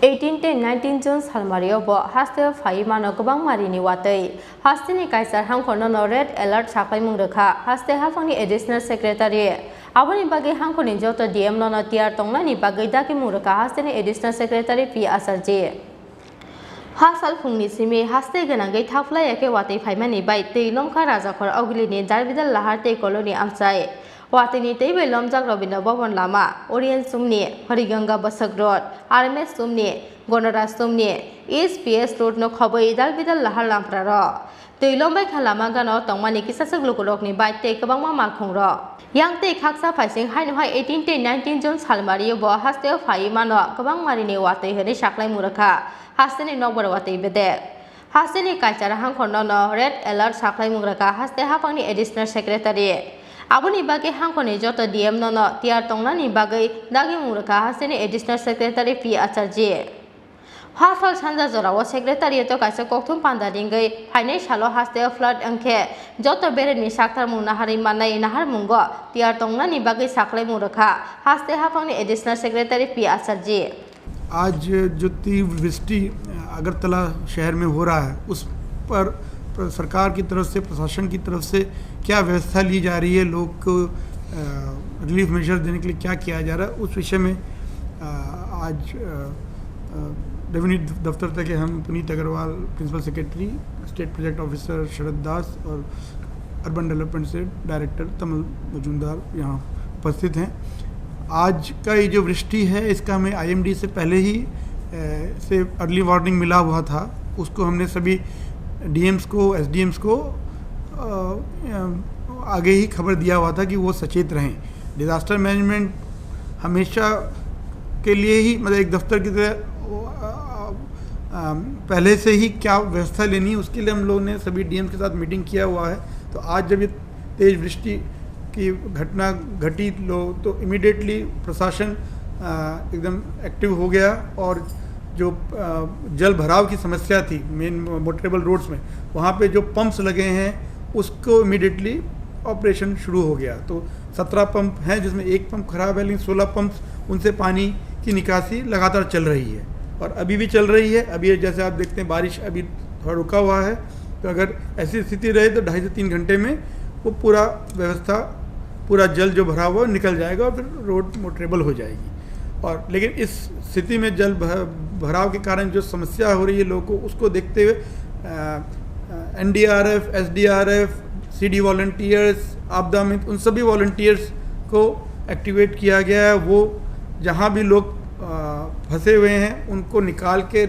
18 to 19 June Salmario bo hostel fai mano gobang marini watei hostel ni kaisar hangkono no red alert sakai mungrekha hostel hafangni additional secretary aboni bagi hangkoni joto DM no tiar tongna ni bagai daki mungrekha hostel ni additional secretary P Asarji Hasal fungni simi hostel ganangai thaflai eke watei faimani bai tei lomkha rajakhor augili ni darbidal lahar tei koloni amchai Watini tebe lomjak Robinda Bhavan Lama, Orient Sumni, Hariganga Basak Road, RMS Sumni, Gonara Sumni, East PS Road no Khabai Dalbidal Lahar Lampra Ro. Tei lombai khalama gano tongmani kisasak lukurokni bai tei kabangma malkhung ro. Yang tei khaksa phaising hainu hai 18 to 19 June Salmario bo hostel phai mano kabang marini watei hene saklai murakha. Hostel ni nokbar watei bedek. Hostel ni kaichara hangkhonno no red alert saklai murakha hostel hapangni additional secretary. Aboni bagi hangkoni joto DM no tiar tongna ni bagai dagi muraka hasini additional secretary P Acharji Hafal Sanja Zorawa secretary to kaisa kokthum pandaringai phainai salo hostel flood angke joto beren ni saktar mung nahari manai nahar mungo tiar tongna ni bagai saklai muraka hostel hafangni additional secretary P Acharji आज जो तीव्र वृष्टि अगरतला शहर में हो रहा है उस पर सरकार की तरफ से प्रशासन की तरफ से क्या व्यवस्था ली जा रही है लोग को रिलीफ मेजर देने के लिए क्या किया जा रहा है उस विषय में आज रेवेन्यू दफ्तर तक के हम Puneet Agarwal principal secretary state project officer Sharad Das और अर्बन डेवलपमेंट से डायरेक्टर तमल मजूमदार यहाँ उपस्थित हैं। आज का ये जो वृष्टि है इसका हमें IMD से पहले ही से अर्ली वार्निंग मिला हुआ था। उसको हमने सभी DMs को SDMs को आगे ही खबर दिया हुआ था कि वो सचेत रहें। डिज़ास्टर मैनेजमेंट हमेशा के लिए ही मतलब एक दफ्तर की तरह पहले से ही क्या व्यवस्था लेनी है उसके लिए हम लोगों ने सभी DMs के साथ मीटिंग किया हुआ है। तो आज जब ये तेज़ वृष्टि की घटना घटी तो इमीडिएटली प्रशासन एकदम एक्टिव हो गया और जो जल भराव की समस्या थी मेन मोटरेबल रोड्स में वहाँ पे जो पंप्स लगे हैं उसको इमीडिएटली ऑपरेशन शुरू हो गया। तो 17 पंप हैं जिसमें एक पंप खराब है लेकिन 16 पंप्स उनसे पानी की निकासी लगातार चल रही है और अभी भी चल रही है। अभी जैसे आप देखते हैं बारिश अभी थोड़ा रुका हुआ है तो अगर ऐसी स्थिति रहे तो 2.5 से 3 घंटे में वो पूरा व्यवस्था पूरा जल जो भरा हुआ निकल जाएगा और फिर रोड मोटरेबल हो जाएगी। और लेकिन इस स्थिति में जल भराव के कारण जो समस्या हो रही है लोगों को उसको देखते हुए NDRF, SDRF, CD वॉलंटियर्स, आपदा मित्र उन सभी वॉलंटियर्स को एक्टिवेट किया गया है। वो जहाँ भी लोग फंसे हुए हैं उनको निकाल के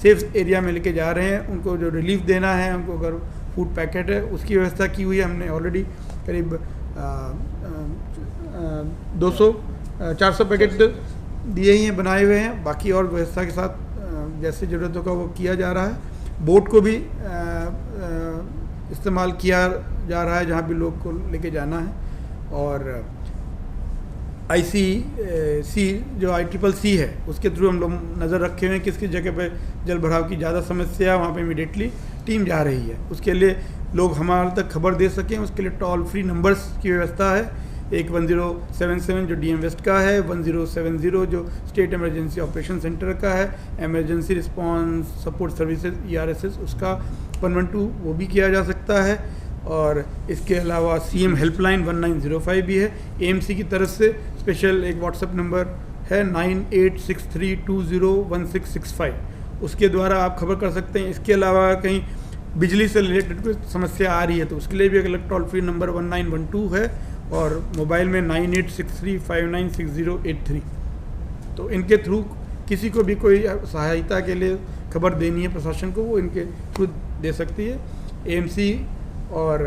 सेफ एरिया में लेके जा रहे हैं। उनको जो रिलीफ देना है उनको अगर फूड पैकेट है उसकी व्यवस्था की हुई है। हमने ऑलरेडी करीब 400 पैकेट दिए ही हैं बनाए हुए हैं। बाकी और व्यवस्था के साथ जैसे ज़रूरत होगा वो किया जा रहा है। बोट को भी इस्तेमाल किया जा रहा है जहाँ भी लोग को लेके जाना है। और ICC जो ICCC है उसके थ्रू हम लोग नज़र रखे हुए हैं किस किस जगह पे जल भराव की ज़्यादा समस्या है वहाँ पे इमीडिएटली टीम जा रही है। उसके लिए लोग हमारे तक खबर दे सकें उसके लिए टोल फ्री नंबर्स की व्यवस्था है। एक 1077 जो DM वेस्ट का है, 1070 जो स्टेट इमरजेंसी ऑपरेशन सेंटर का है, emergency response support services ERSS उसका 112 वो भी किया जा सकता है। और इसके अलावा CM हेल्पलाइन 1905 भी है। AMC की तरफ से स्पेशल एक व्हाट्सएप नंबर है 9863201665 उसके द्वारा आप खबर कर सकते हैं। इसके अलावा कहीं बिजली से रिलेटेड कोई समस्या आ रही है तो उसके लिए भी एक अलग टोल फ्री नंबर 1912 है और मोबाइल में 9863596083। तो इनके थ्रू किसी को भी कोई सहायता के लिए खबर देनी है प्रशासन को वो इनके थ्रू दे सकती है। AMC और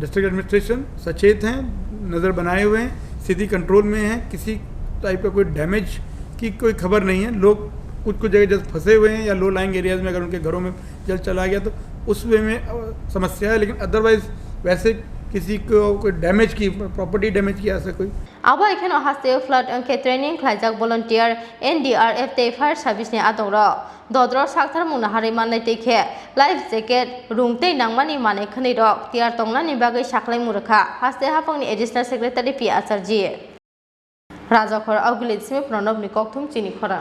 डिस्ट्रिक्ट एडमिनिस्ट्रेशन सचेत हैं, नज़र बनाए हुए हैं, स्थिति कंट्रोल में है। किसी टाइप का कोई डैमेज की कोई खबर नहीं है। लोग कुछ जगह जैसे फंसे हुए हैं या लो लाइंग एरियाज़ में अगर उनके घरों में जल चला गया तो उस वे में समस्या है लेकिन अदरवाइज वैसे किसी को कोई डैमेज की प्रॉपर्टी डैमेज की ऐसा कोई अब एखन हस्ते फ्लड अंके ट्रेनिंग खाइजाक वॉलंटियर NDRF ते फायर सर्विस ने आदोरो दद्र साक्थार मुना हारि माने तेखे लाइफ जैकेट रुंगते नांगमानि माने खनै रक तियार तंगना नि बागै साख्लाय मुरखा हस्ते हाफंगनि एडिशनल सेक्रेटारि P Acharji राजाखर अगुलित सिमे प्रणब नि कक्थुम चिनि खरा।